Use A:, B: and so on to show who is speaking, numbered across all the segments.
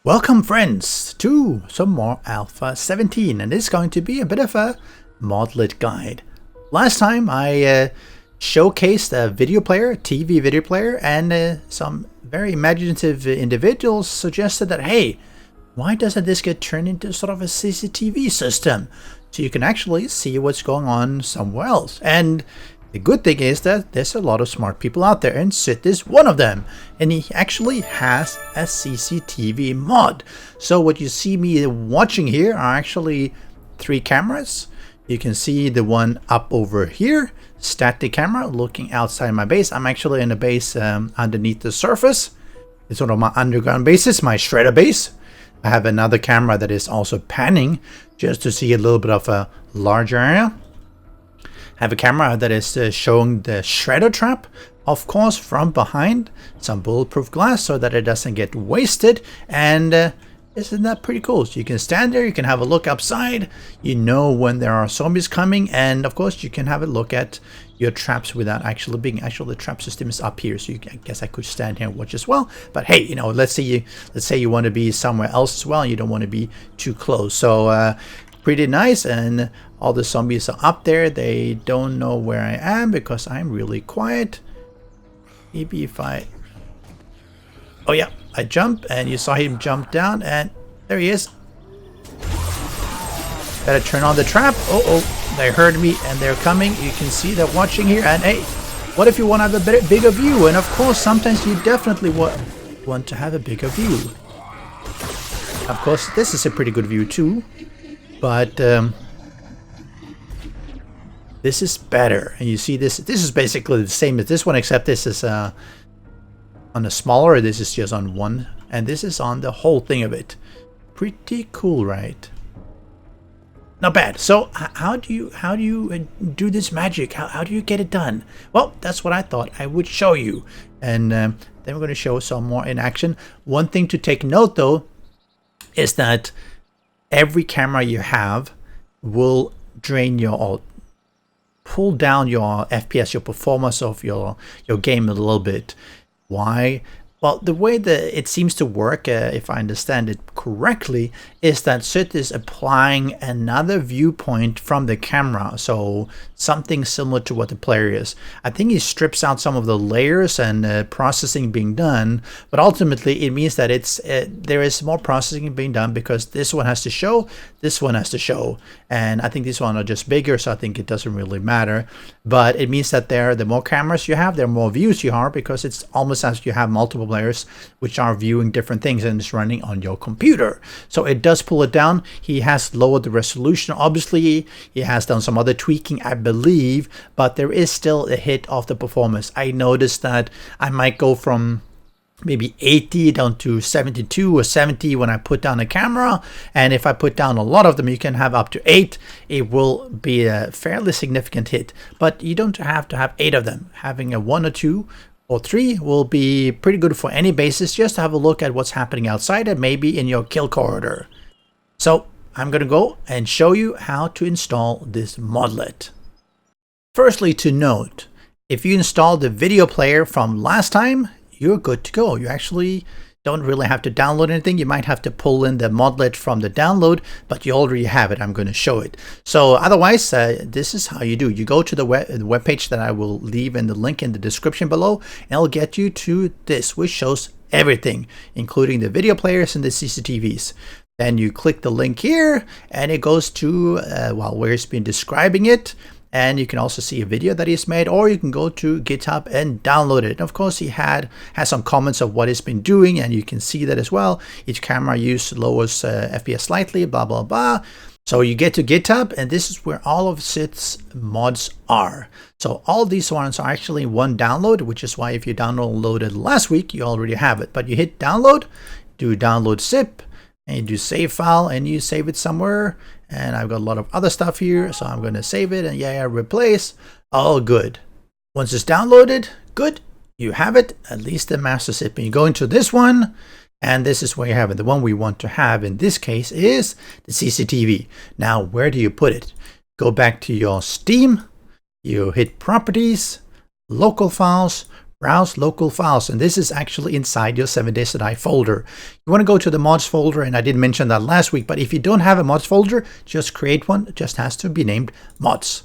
A: Welcome friends to some more Alpha 17, and this is going to be a bit of a modlet guide. Last time I showcased a video player, TV video player, and some very imaginative individuals suggested that, hey, why doesn't this get turned into sort of a CCTV system so you can actually see what's going on somewhere else? And the good thing is that there's a lot of smart people out there, and Xyth is one of them. And he actually has a CCTV mod. So what you see me watching here are actually 3 cameras. You can see the one up over here, static camera looking outside my base. I'm actually in a base underneath the surface. It's one of my underground bases, my shredder base. I have another camera that is also panning just to see a little bit of a larger area. I have a camera that is showing the shredder trap, of course, from behind, some bulletproof glass so that it doesn't get wasted. And isn't that pretty cool? So you can stand there, you can have a look outside, you know when there are zombies coming, and of course you can have a look at your traps without actually being. The trap system is up here, so I guess I could stand here and watch as well. But hey, you know, let's say you want to be somewhere else as well, and you don't want to be too close. So pretty nice. And all the zombies are up there. They don't know where I am because I'm really quiet. Maybe if I... Oh yeah, I jump, and you saw him jump down, and there he is. Better turn on the trap. Oh, they heard me and they're coming. You can see they're watching here. And hey, what if you want to have a bigger view? And of course, sometimes you definitely want to have a bigger view. Of course, this is a pretty good view too. But this is better. And you see this is basically the same as this one, except this is on a smaller, this is just on one, and this is on the whole thing of it. Pretty cool, right? Not bad. So how do you do this magic? How do you get it done? Well, that's what I thought I would show you. And then we're going to show some more in action. One thing to take note though is that every camera you have will drain your, or pull down your FPS, your performance of your game a little bit. Why? Well, the way that it seems to work, if I understand it correctly, is that Xyth is applying another viewpoint from the camera. So something similar to what the player is. I think he strips out some of the layers and processing being done, but ultimately it means that there is more processing being done because this one has to show, this one has to show, and I think these one are just bigger, so I think it doesn't really matter. But it means that the more cameras you have, the more views you are, because it's almost as you have multiple players which are viewing different things, and it's running on your computer. So it does pull it down. He has lowered the resolution. Obviously, he has done some other tweaking, I believe, but there is still a hit of the performance. I noticed that I might go from maybe 80 down to 72 or 70 when I put down a camera, and if I put down a lot of them, you can have up to 8. It will be a fairly significant hit, but you don't have to have 8 of them. Having a 1 or 2 or 3 will be pretty good for any basis, just to have a look at what's happening outside and maybe in your kill corridor. So I'm going to go and show you how to install this modlet. Firstly, to note, if you install the video player from last time, you're good to go. You actually don't really have to download anything. You might have to pull in the modlet from the download, but you already have it. I'm going to show it. So otherwise, this is how you do. You go to the web page that I will leave in the link in the description below, and it'll get you to this, which shows everything, including the video players and the CCTVs. Then you click the link here, and it goes to where he's been describing it. And you can also see a video that he's made, or you can go to GitHub and download it. And of course, he has some comments of what he's been doing, and you can see that as well. Each camera use lowers FPS slightly, blah, blah, blah. So you get to GitHub, and this is where all of Xyth's mods are. So all these ones are actually one download, which is why if you downloaded last week, you already have it. But you hit download, do download zip, and you do save file, and you save it somewhere. And I've got a lot of other stuff here, so I'm going to save it, and yeah, replace. All good. Once it's downloaded, good, you have it, at least the master zip. And you go into this one, and this is where you have it. The one we want to have in this case is the CCTV. Now, where do you put it? Go back to your Steam, you hit properties, local files, browse local files, and this is actually inside your 7 Days to Die folder. You want to go to the mods folder, and I did mention that last week, but if you don't have a mods folder, just create one. It just has to be named mods.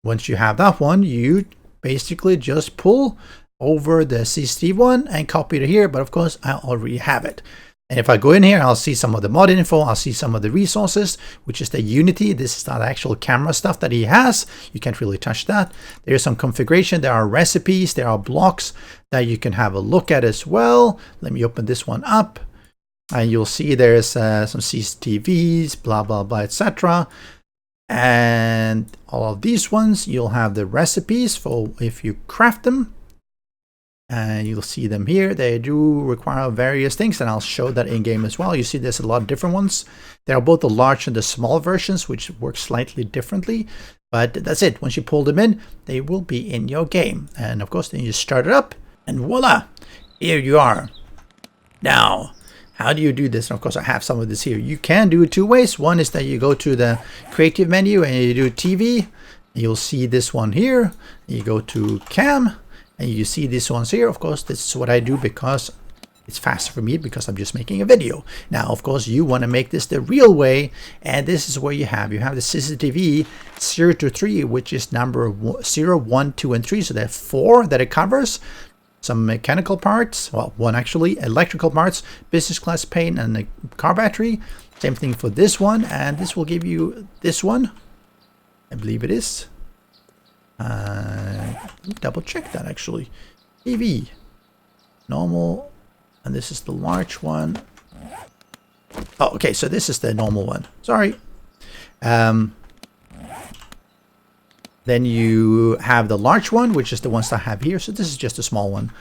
A: Once you have that one, you basically just pull over the CCTV one and copy it here, but of course I already have it. And if I go in here, I'll see some of the mod info, I'll see some of the resources, which is the Unity. This is not actual camera stuff that he has. You can't really touch that. There's some configuration, there are recipes, there are blocks that you can have a look at as well. Let me open this one up. And you'll see there's some CCTVs, blah, blah, blah, etc. And all of these ones, you'll have the recipes for if you craft them. And you'll see them here. They do require various things, and I'll show that in game as well. You see there's a lot of different ones. There are both the large and the small versions, which work slightly differently, but that's it. Once you pull them in, they will be in your game. And of course, then you start it up, and voila, here you are. Now, how do you do this? And of course, I have some of this here. You can do it two ways. One is that you go to the creative menu and you do TV. You'll see this one here. You go to cam. And you see these ones here. Of course, this is what I do because it's faster for me, because I'm just making a video. Now, of course, you want to make this the real way. And this is where you have the CCTV 0 to 3, which is number 0, 1, 2, and 3. So there are 4 that it covers. Some mechanical parts, well, 1 actually, electrical parts, business class paint, and a car battery. Same thing for this one. And this will give you this one. I believe it is. Double check that actually. TV, normal, and this is the large one. Oh, okay, so this is the normal one. Sorry. Then you have the large one, which is the ones I have here. So this is just a small one.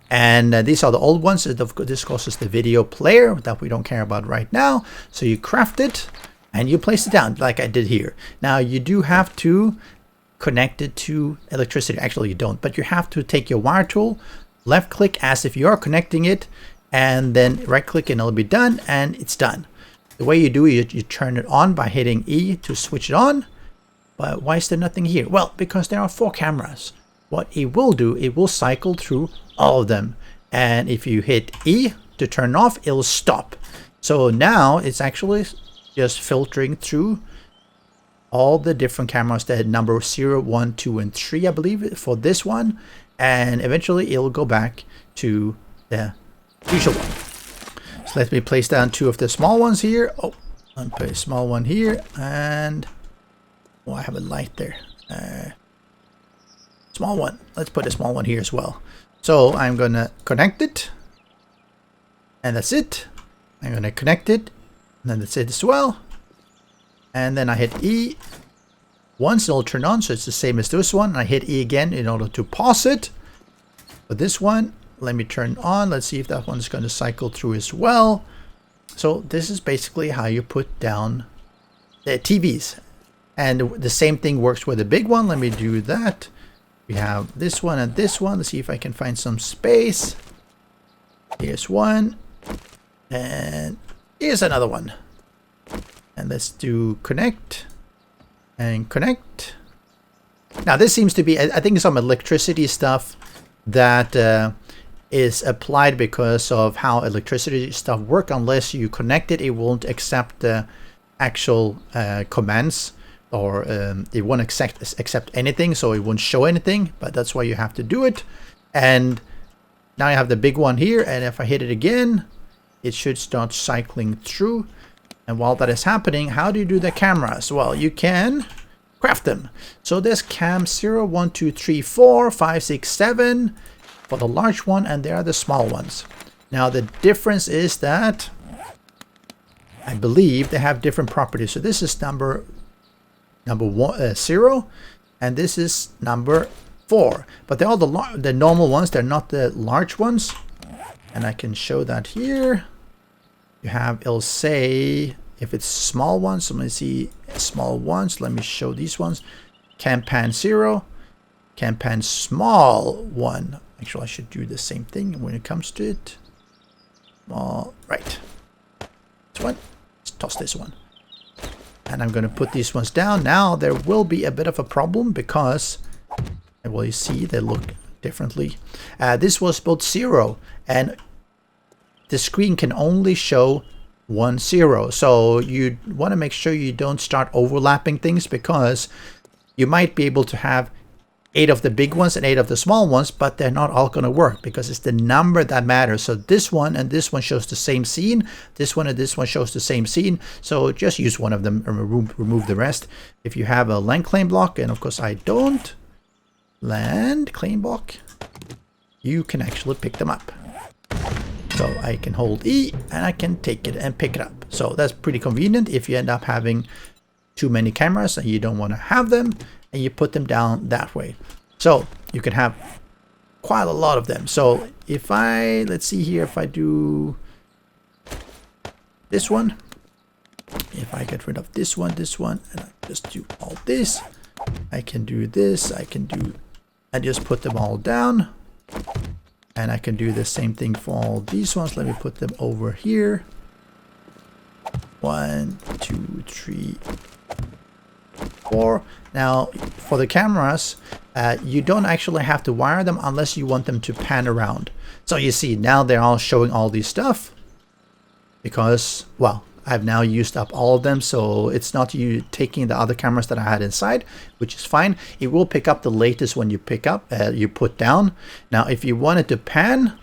A: And these are the old ones. This, of course, is the video player that we don't care about right now. So you craft it and you place it down like I did here. Now you do have to connected to electricity. Actually, you don't, but you have to take your wire tool, left click as if you are connecting it, and then right click and it'll be done, and it's done. The way you do it, you turn it on by hitting E to switch it on. But why is there nothing here? Well, because there are 4 cameras. What it will do, it will cycle through all of them. And if you hit E to turn off, it'll stop. So now it's actually just filtering through all the different cameras, that number 0, 1, 2, and 3, I believe, for this one. And eventually it'll go back to the usual one. So let me place down 2 of the small ones here. Oh, I'll put a small one here. And oh, I have a light there. Small one. Let's put a small one here as well. So I'm going to connect it. And that's it. I'm going to connect it. And then that's it as well. And then I hit E. Once it'll turn on, so it's the same as this one. I hit E again in order to pause it. For this one, let me turn on. Let's see if that one's going to cycle through as well. So this is basically how you put down the TVs. And the same thing works with the big one. Let me do that. We have this one and this one. Let's see if I can find some space. Here's one. And here's another one. And let's do connect and connect. Now this seems to be, I think, some electricity stuff that is applied because of how electricity stuff work. Unless you connect it, it won't accept the actual commands, or it won't accept anything, so it won't show anything. But that's why you have to do it. And now I have the big one here, and if I hit it again, it should start cycling through. And while that is happening, how do you do the cameras? Well, you can craft them. So there's cam 0, 1, 2, 3, 4, 5, 6, 7 for the large one, and there are the small ones. Now the difference is that I believe they have different properties. So this is number 0, and this is number 4. But they're all the normal ones. They're not the large ones. And I can show that here. You have, it'll say if it's small ones. So let me see small ones. Let me show these ones. Campan 0, Campan small 1. Actually, I should do the same thing when it comes to it. Small, right. This one. Let's toss this one. And I'm going to put these ones down. Now there will be a bit of a problem because, well, you see they look differently. This was both 0, and the screen can only show 1 0. So you want to make sure you don't start overlapping things, because you might be able to have 8 of the big ones and 8 of the small ones, but they're not all going to work, because it's the number that matters. So this one and this one shows the same scene. This one and this one shows the same scene. So just use one of them and remove the rest. If you have a land claim block, and of course I don't, land claim block, you can actually pick them up. So I can hold E and I can take it and pick it up. So that's pretty convenient if you end up having too many cameras and you don't want to have them, and you put them down that way. So you can have quite a lot of them. So if I, let's see here, if I do this one, if I get rid of this one, and I just do all this, I can do this, I just put them all down. And I can do the same thing for all these ones. Let me put them over here. 1, 2, 3, 4. Now, for the cameras, you don't actually have to wire them unless you want them to pan around. So you see, now they're all showing all this stuff because, well, I've now used up all of them. So it's not you taking the other cameras that I had inside, which is fine. It will pick up the latest when you pick up, you put down. Now, if you wanted to pan,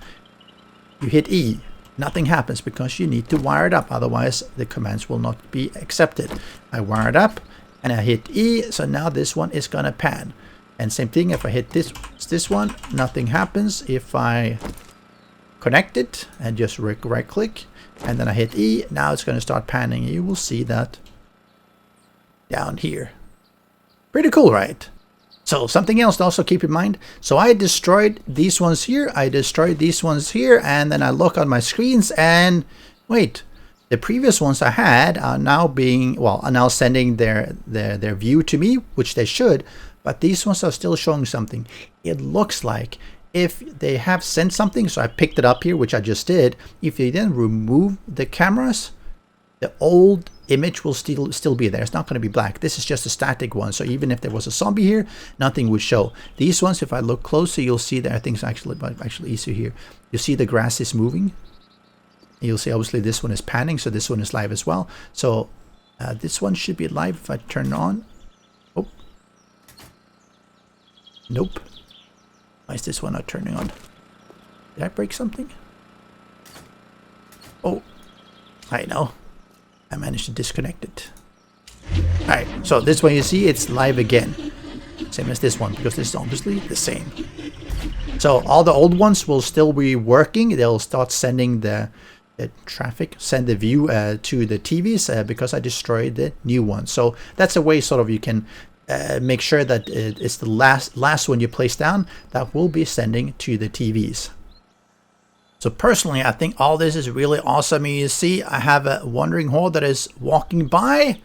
A: you hit E. Nothing happens because you need to wire it up. Otherwise, the commands will not be accepted. I wire it up and I hit E. So now this one is going to pan. And same thing, if I hit this one, nothing happens. If I connect it and just right click and then I hit E, now it's going to start panning. You will see that down here. Pretty cool, right? So something else to also keep in mind. So I destroyed these ones here. I destroyed these ones here. And then I look on my screens and wait, the previous ones I had are now being, well, are now sending their view to me, which they should. But these ones are still showing something. It looks like if they have sent something, so I picked it up here, which I just did. If they then remove the cameras, the old image will still be there. It's not going to be black. This is just a static one. So even if there was a zombie here, nothing would show. These ones, if I look closer, you'll see there are things actually easier here. You see the grass is moving. You'll see obviously this one is panning, so this one is live as well. So this one should be live if I turn it on. Oh, nope. Why is this one not turning on? Did I break something? Oh, I know. I managed to disconnect it. Alright, so this one you see, it's live again. Same as this one, because this is obviously the same. So all the old ones will still be working. They'll start sending the traffic, send the view to the TVs because I destroyed the new one. So that's a way sort of you can make sure that it's the last one you place down that will be sending to the TVs. So personally, I think all this is really awesome. You see, I have a wandering horde that is walking by.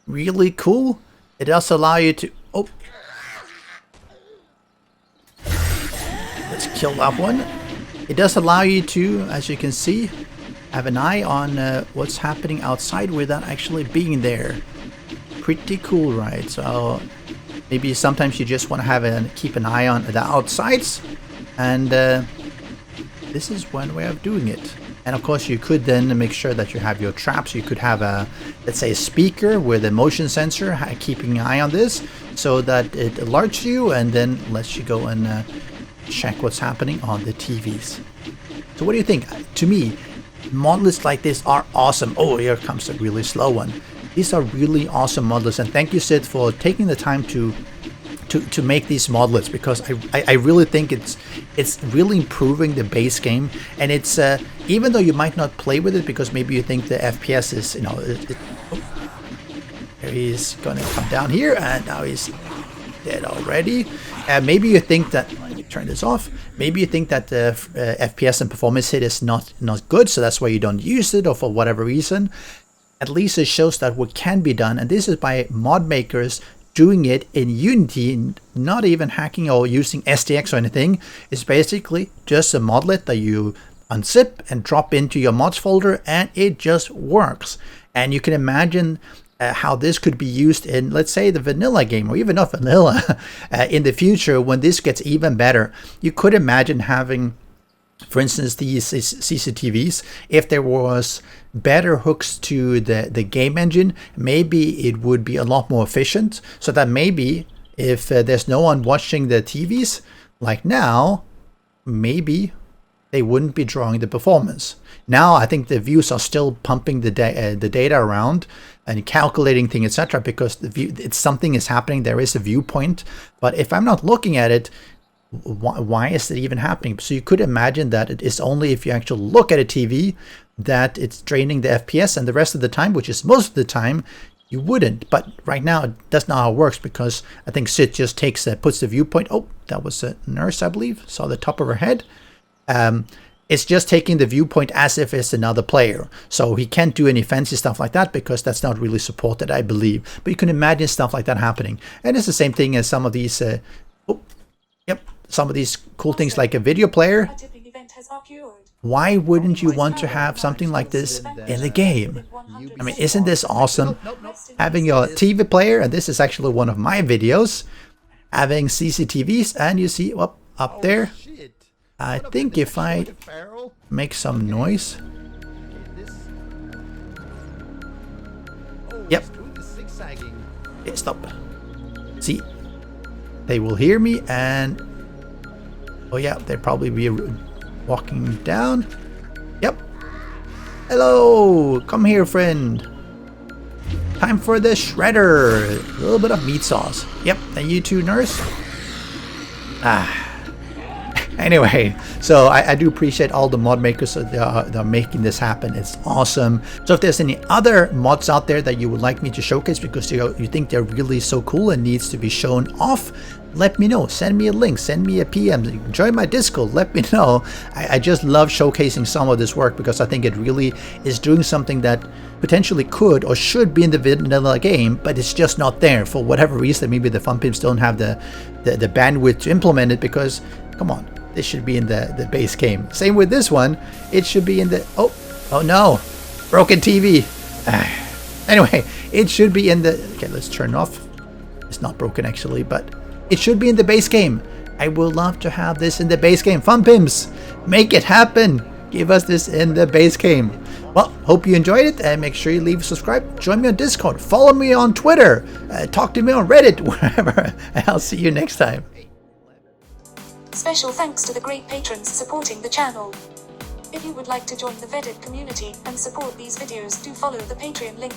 A: Really cool. It does allow you to... Oh. Let's kill that one. It does allow you to, as you can see, have an eye on what's happening outside without actually being there. Pretty cool, right? So maybe sometimes you just want to keep an eye on the outsides, and this is one way of doing it. And of course, you could then make sure that you have your traps. You could have a, let's say, a speaker with a motion sensor keeping an eye on this, so that it alerts you and then lets you go and check what's happening on the TVs. So what do you think? To me, models like this are awesome. Oh, here comes a really slow one. These are really awesome models, and thank you, Xyth, for taking the time to make these models, because I really think it's really improving the base game. And it's even though you might not play with it because maybe you think the FPS is, you know, he's gonna come down here and now he's dead already. Maybe you think that, let me turn this off, maybe you think that the FPS and performance hit is not good, so that's why you don't use it, or for whatever reason. At least it shows that what can be done, and this is by mod makers doing it in Unity, not even hacking or using SDX or anything. It's basically just a modlet that you unzip and drop into your mods folder, and it just works. And you can imagine how this could be used in, let's say, the vanilla game, or even not vanilla, in the future when this gets even better. You could imagine having, for instance, these CCTVs, if there was better hooks to the game engine, maybe it would be a lot more efficient, so that maybe if there's no one watching the TVs, like now, maybe they wouldn't be drawing the performance. Now I think the views are still pumping the data around and calculating things, etc., because it's something is happening. There is a viewpoint, but if I'm not looking at it, why is it even happening? So you could imagine that it is only if you actually look at a TV that it's draining the FPS, and the rest of the time, which is most of the time, you wouldn't. But right now that's not how it works, because I think Xyth just puts the viewpoint. Oh, that was a nurse, I believe. Saw the top of her head. It's just taking the viewpoint as if it's another player. So he can't do any fancy stuff like that because that's not really supported, I believe. But you can imagine stuff like that happening. And it's the same thing as some of these, some of these cool things like a video player. Why wouldn't you want to have something like this in the game? I mean, isn't this awesome? Having your TV player, and this is actually one of my videos, having CCTVs, and you see, up there, I think if I make some noise. Yep. Okay, stop. See, they will hear me, and oh yeah, they'd probably be walking down. Yep. Hello, come here, friend. Time for the shredder. A little bit of meat sauce. Yep, and you too, nurse. Anyway, so I do appreciate all the mod makers that are making this happen. It's awesome. So if there's any other mods out there that you would like me to showcase because you think they're really so cool and needs to be shown off, let me know. Send me a link, send me a PM, join my Discord, let me know. I just love showcasing some of this work because I think it really is doing something that potentially could or should be in the vanilla game, but it's just not there for whatever reason. Maybe the fun pimps don't have the bandwidth to implement it, because come on, this should be in the base game. Same with this one, it should be in the oh no, broken TV. Anyway, it should be in the, okay, let's turn it off. It's not broken actually, but it should be in the base game. I would love to have this in the base game. Fun pimps, make it happen. Give us this in the base game. Well, hope you enjoyed it, and make sure you leave a subscribe. Join me on Discord. Follow me on Twitter. Talk to me on Reddit, wherever. I'll see you next time.
B: Special thanks to the great patrons supporting the channel. If you would like to join the vetted community and support these videos, do follow the Patreon link.